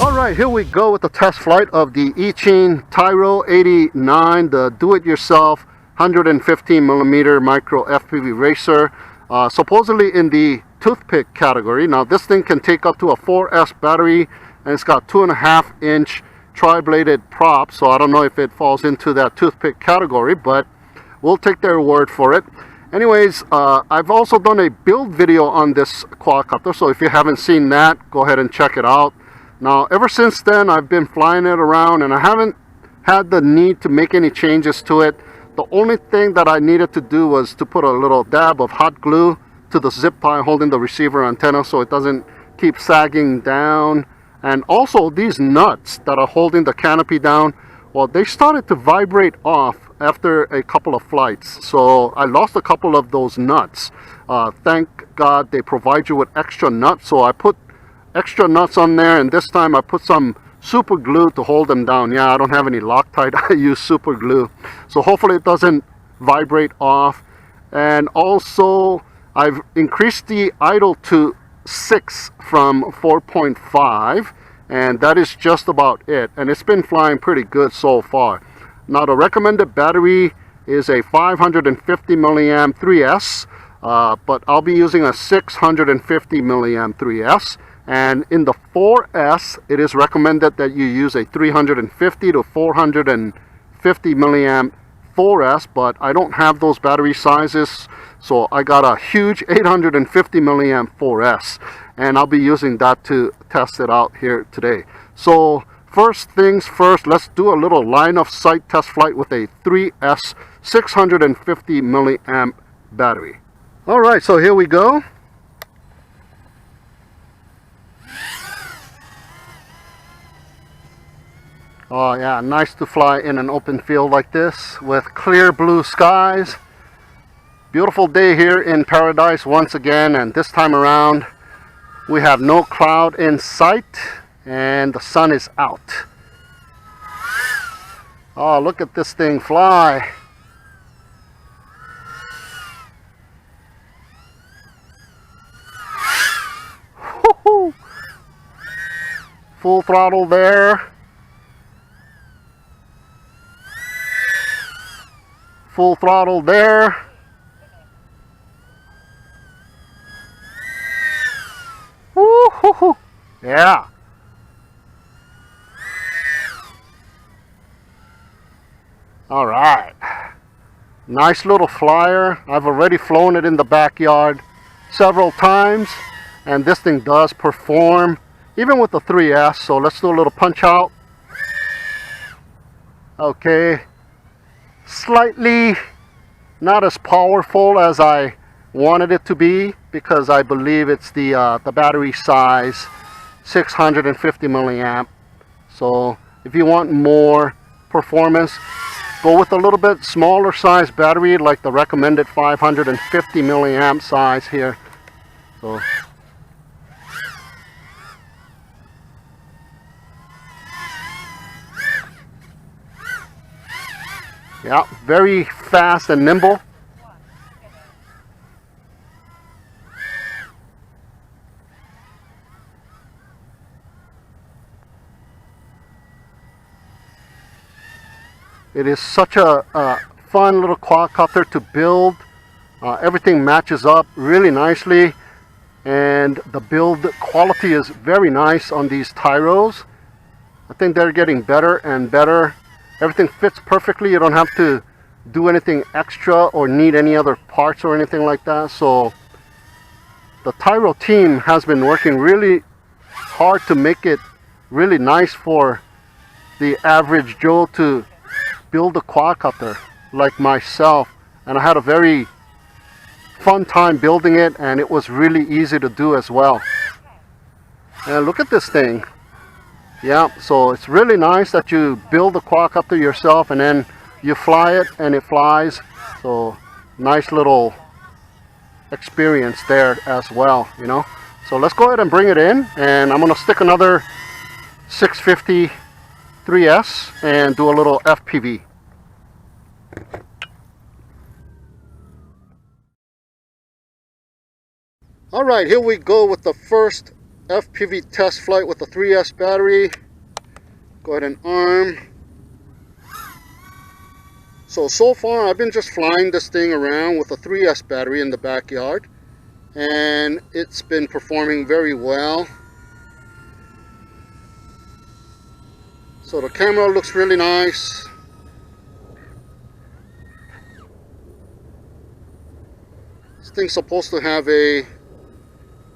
Alright, here we go with the test flight of the Eachine Tyro89, the do-it-yourself 115mm micro FPV racer, supposedly in the toothpick category. Now this thing can take up to a 4S battery, and it's got 2.5-inch tri-bladed prop, so I don't know if it falls into that toothpick category, but we'll take their word for it. Anyways, I've also done a build video on this quadcopter, so if you haven't seen that, go ahead and check it out. Now, ever since then, I've been flying it around, and I haven't had the need to make any changes to it. The only thing that I needed to do was to put a little dab of hot glue to the zip tie holding the receiver antenna so it doesn't keep sagging down. And also, these nuts that are holding the canopy down, well, they started to vibrate off after a couple of flights. So I lost a couple of those nuts. Thank God they provide you with extra nuts. So I put extra nuts on there, and this time I put some super glue to hold them down. Yeah, I don't have any Loctite. I use super glue, so hopefully it doesn't vibrate off. And also I've increased the idle to 6 from 4.5, and that is just about it, and it's been flying pretty good so far. Now the recommended battery is a 550 milliamp 3S, but I'll be using a 650 milliamp 3S. And in the 4S, it is recommended that you use a 350 to 450 milliamp 4S, but I don't have those battery sizes, so I got a huge 850 milliamp 4S, and I'll be using that to test it out here today. So first things first, let's do a little line of sight test flight with a 3S 650 milliamp battery. All right, so here we go. Oh yeah, nice to fly in an open field like this with clear blue skies. Beautiful day here in paradise once again, and this time around we have no cloud in sight and the sun is out. Oh, look at this thing fly. Woo-hoo. Full throttle there. Full throttle there. Woo-hoo-hoo. Yeah. All right. Nice little flyer. I've already flown it in the backyard several times, and this thing does perform even with the 3S. So let's do a little punch out. Okay. Slightly not as powerful as I wanted it to be, because I believe it's the battery size 650 milliamp. So if you want more performance, go with a little bit smaller size battery, like the recommended 550 milliamp size here. So yeah, very fast and nimble. It is such a fun little quadcopter to build. Everything matches up really nicely, and the build quality is very nice on these Tyros. I think they're getting better and better. Everything fits perfectly. You don't have to do anything extra or need any other parts or anything like that. So the Tyro team has been working really hard to make it really nice for the average Joe to build a quadcopter like myself. And I had a very fun time building it, and it was really easy to do as well. And look at this thing. Yeah, so it's really nice that you build the quadcopter yourself and then you fly it and it flies. So nice little experience there as well, you know. So let's go ahead and bring it in, and I'm going to stick another 650 3S and do a little FPV. All right, here we go with the first FPV test flight with a 3S battery. Go ahead and arm. So far I've been just flying this thing around with a 3S battery in the backyard, and it's been performing very well. So the camera looks really nice. This thing's supposed to have a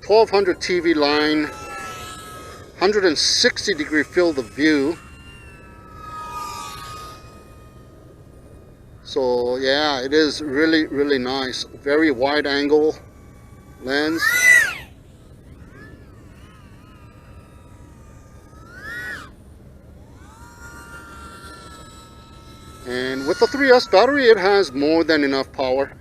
1200 TV line, 160 degree field of view. So yeah, it is really, really nice. Very wide angle lens. And with the 3S battery, it has more than enough power.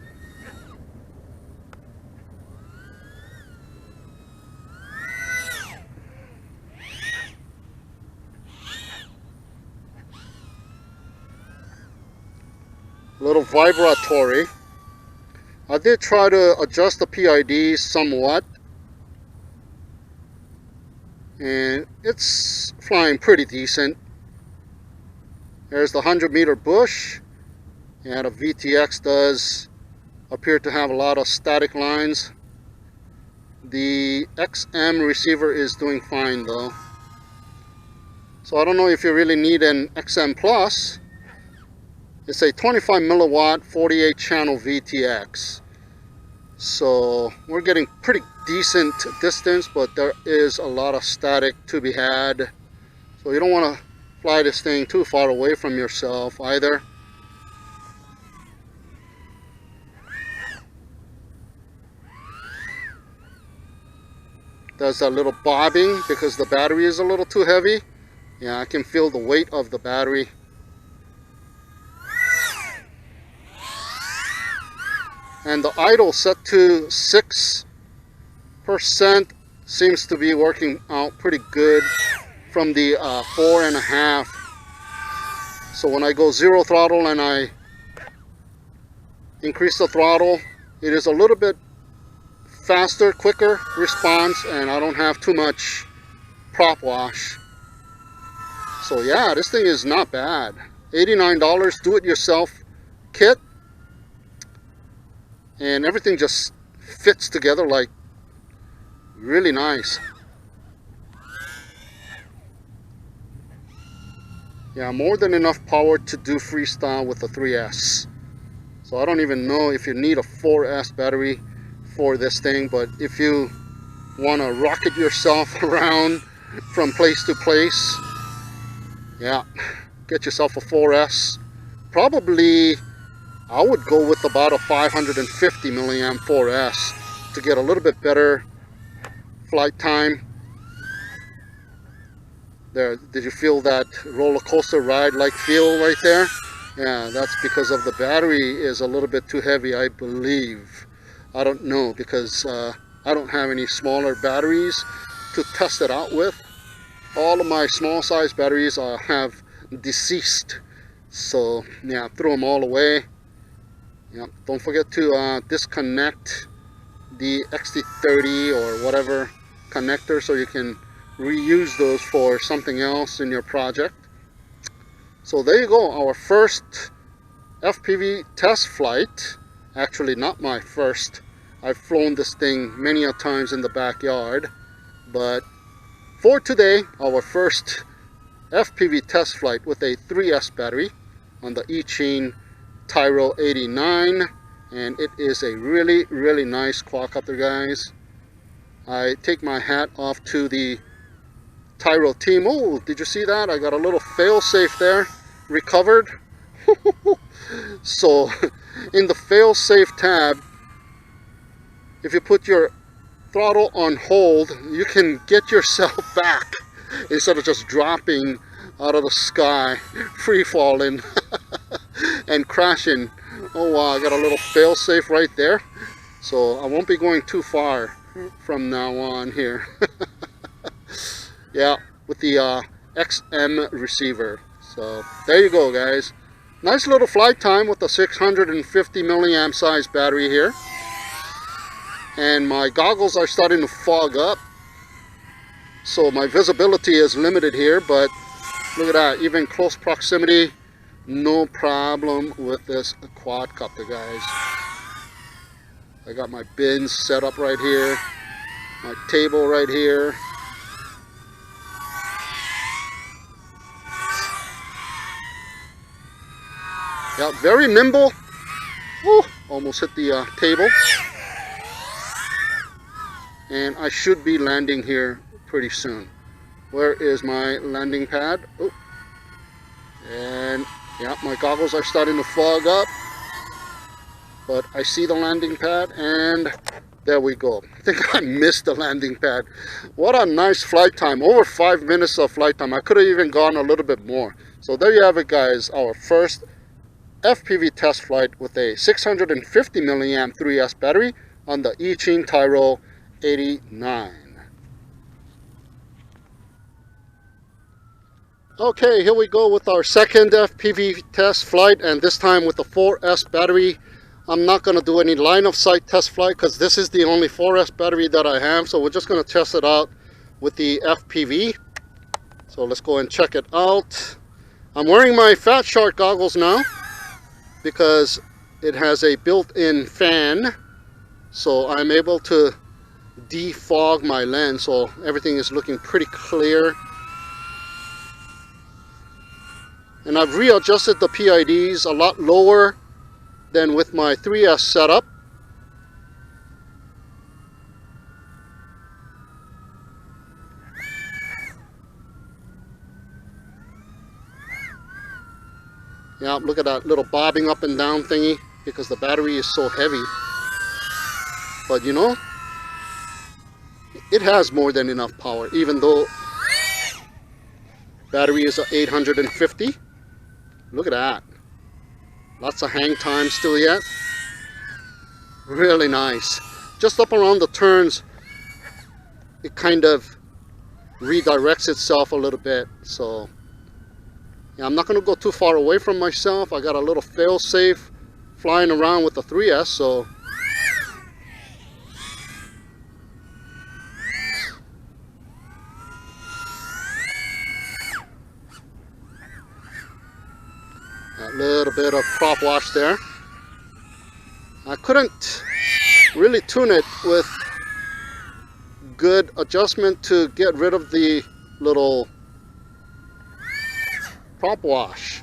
A little vibratory. I did try to adjust the PID somewhat, and it's flying pretty decent. There's the 100-meter bush, and the VTX does appear to have a lot of static lines. The XM receiver is doing fine though. So I don't know if you really need an XM Plus. It's a 25 milliwatt 48 channel VTX. So we're getting pretty decent distance, but there is a lot of static to be had. So you don't want to fly this thing too far away from yourself either. Does that little bobbing because the battery is a little too heavy. Yeah, I can feel the weight of the battery. And the idle set to 6% seems to be working out pretty good from the 4.5. So when I go zero throttle and I increase the throttle, it is a little bit faster, quicker response, and I don't have too much prop wash. So yeah, this thing is not bad. $89 do-it-yourself kit, and everything just fits together like really nice. Yeah, more than enough power to do freestyle with the 3S. So I don't even know if you need a 4S battery for this thing, but if you want to rocket yourself around from place to place, yeah, get yourself a 4S. Probably I would go with about a 550 milliamp 4S to get a little bit better flight time. There, did you feel that roller coaster ride like feel right there? Yeah, that's because of the battery is a little bit too heavy, I believe. I don't know, because I don't have any smaller batteries to test it out with. All of my small size batteries have deceased, so yeah, threw them all away. Yeah, don't forget to disconnect the XT30 or whatever connector so you can reuse those for something else in your project. So there you go, our first FPV test flight. Actually not my first. I've flown this thing many a times in the backyard, but for today, our first FPV test flight with a 3S battery on the Eachine Tyro89, and it is a really, really nice quadcopter, guys. I take my hat off to the Tyro team. Oh, did you see that? I got a little fail-safe there, recovered. So in the fail-safe tab, if you put your throttle on hold, you can get yourself back instead of just dropping out of the sky, free falling and crashing. Oh wow, I got a little fail-safe right there, so I won't be going too far from now on here. Yeah, with the XM receiver. So there you go, guys. Nice little flight time with the 650 milliamp size battery here. And my goggles are starting to fog up. so my visibility is limited here, but look at that, even close proximity, no problem with this quadcopter, guys. I got my bins set up right here, my table right here. Yeah, very nimble. Woo, almost hit the table. And I should be landing here pretty soon. Where is my landing pad? Oh. And yeah, my goggles are starting to fog up. But I see the landing pad, and there we go. I think I missed the landing pad. What a nice flight time. Over 5 minutes of flight time. I could have even gone a little bit more. So there you have it, guys. Our first FPV test flight with a 650 milliamp 3S battery on the Eachine Tyro89. Okay, here we go with our second FPV test flight, and this time with the 4S battery. I'm not going to do any line of sight test flight because this is the only 4S battery that I have, so we're just going to test it out with the FPV. So let's go and check it out. I'm wearing my Fat Shark goggles now because it has a built-in fan, so I'm able to defog my lens, so everything is looking pretty clear. And I've readjusted the PIDs a lot lower than with my 3S setup. Yeah, look at that little bobbing up and down thingy because the battery is so heavy. But you know, it has more than enough power, even though battery is 850. Look at that. Lots of hang time still yet. Really nice. Just up around the turns, it kind of redirects itself a little bit. So yeah, I'm not going to go too far away from myself. I got a little fail-safe flying around with the 3S, so a little bit of prop wash there. I couldn't really tune it with good adjustment to get rid of the little prop wash,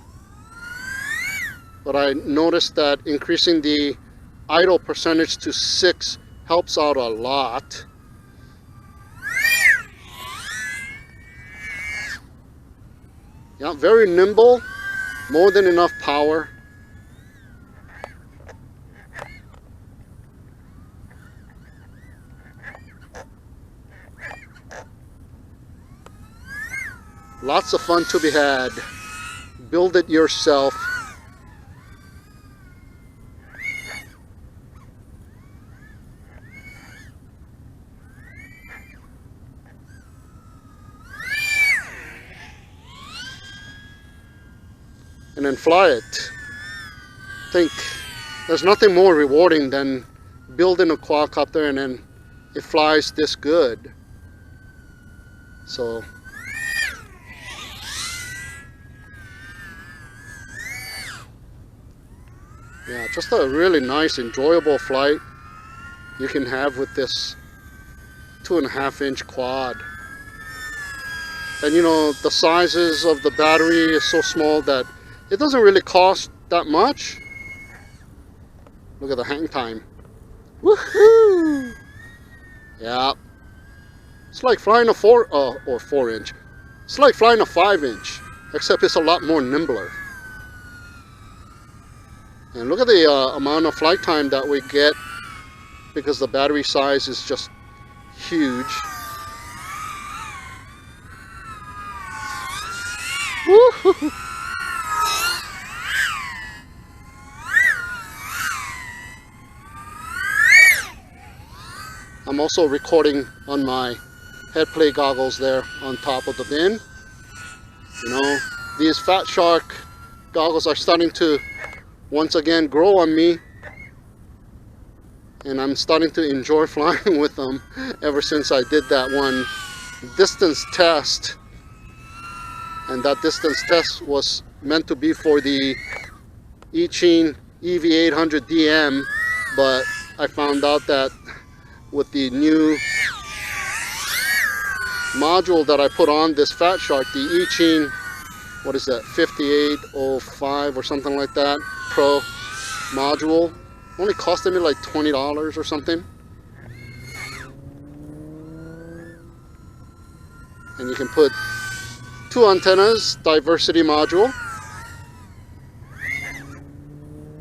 but I noticed that increasing the idle percentage to 6 helps out a lot. Yeah, very nimble. More than enough power. Lots of fun to be had. Build it yourself. And then fly it. I think there's nothing more rewarding than building a quadcopter and then it flies this good. So yeah, just a really nice, enjoyable flight you can have with this 2.5-inch quad. And you know, the sizes of the battery is so small that it doesn't really cost that much. Look at the hang time. Woohoo! Yeah. It's like flying a 4-inch. It's like flying a 5-inch, except it's a lot more nimbler. And look at the amount of flight time that we get because the battery size is just huge. Woohoo! I'm also recording on my head plate goggles there on top of the bin. You know, these Fat Shark goggles are starting to once again grow on me, and I'm starting to enjoy flying with them ever since I did that one distance test, and that distance test was meant to be for the Eachine EV800DM, but I found out that with the new module that I put on this Fat Shark, the Eachine, what is that, 5805 or something like that, Pro module, only costed me like $20 or something. And you can put 2 antennas, diversity module,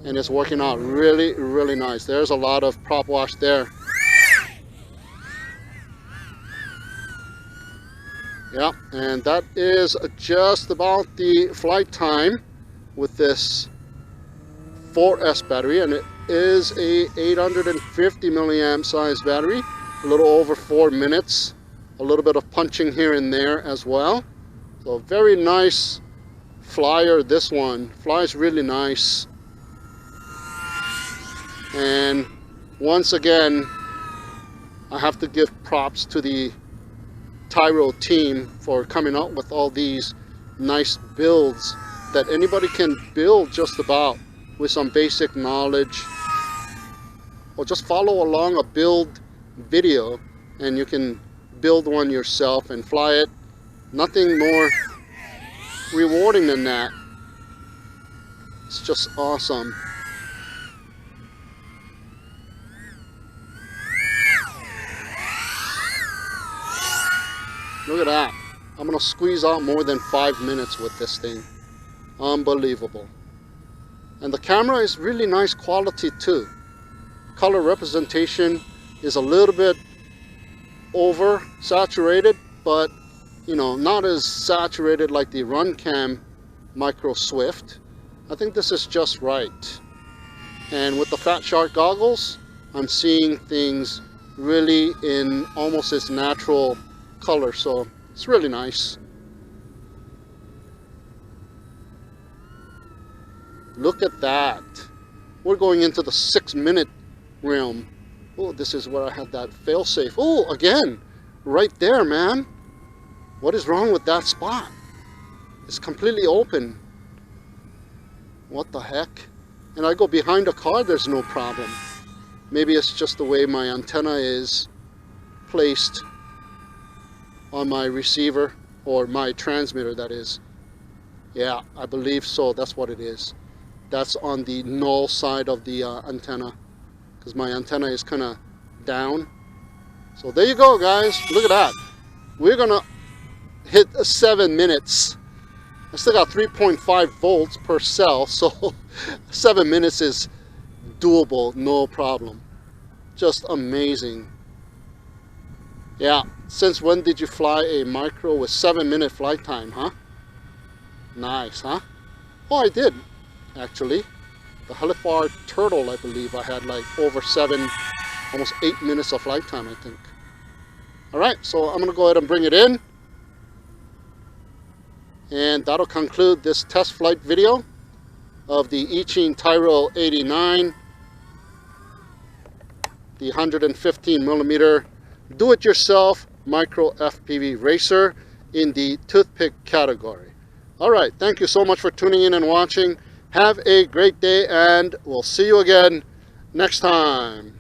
and it's working out really, really nice. There's a lot of prop wash there. Yeah, and that is just about the flight time with this 4S battery, and it is a 850 milliamp size battery, a little over 4 minutes, a little bit of punching here and there as well. So very nice flyer. This one flies really nice, and once again I have to give props to the Tyro team for coming up with all these nice builds that anybody can build just about with some basic knowledge, or just follow along a build video and you can build one yourself and fly it. Nothing more rewarding than that. It's just awesome. Look at that. I'm gonna squeeze out more than 5 minutes with this thing. Unbelievable. And the camera is really nice quality too. Color representation is a little bit over saturated, but you know, not as saturated like the Runcam Micro Swift. I think this is just right. And with the Fat Shark goggles, I'm seeing things really in almost its natural color, so it's really nice. Look at that. We're going into the 6-minute realm. Oh, this is where I had that fail-safe. Oh, again, right there, man. What is wrong with that spot? It's completely open. What the heck? And I go behind a car, there's no problem. Maybe it's just the way my antenna is placed on my receiver, or my transmitter, that is. Yeah, I believe so. That's what it is. That's on the null side of the antenna, because my antenna is kind of down. So there you go, guys. Look at that. We're gonna hit 7 minutes. I still got 3.5 volts per cell, so 7 minutes is doable, no problem. Just amazing. Yeah, since when did you fly a micro with 7-minute flight time, huh? Nice, huh? Oh, I did, actually. The Hellfire Turtle, I believe I had like over 7, almost 8 minutes of flight time, I think. Alright, so I'm going to go ahead and bring it in. And that'll conclude this test flight video of the Eachine Tyro89, the 115mm do-it-yourself micro FPV racer in the toothpick category. Alright, thank you so much for tuning in and watching. Have a great day, and we'll see you again next time.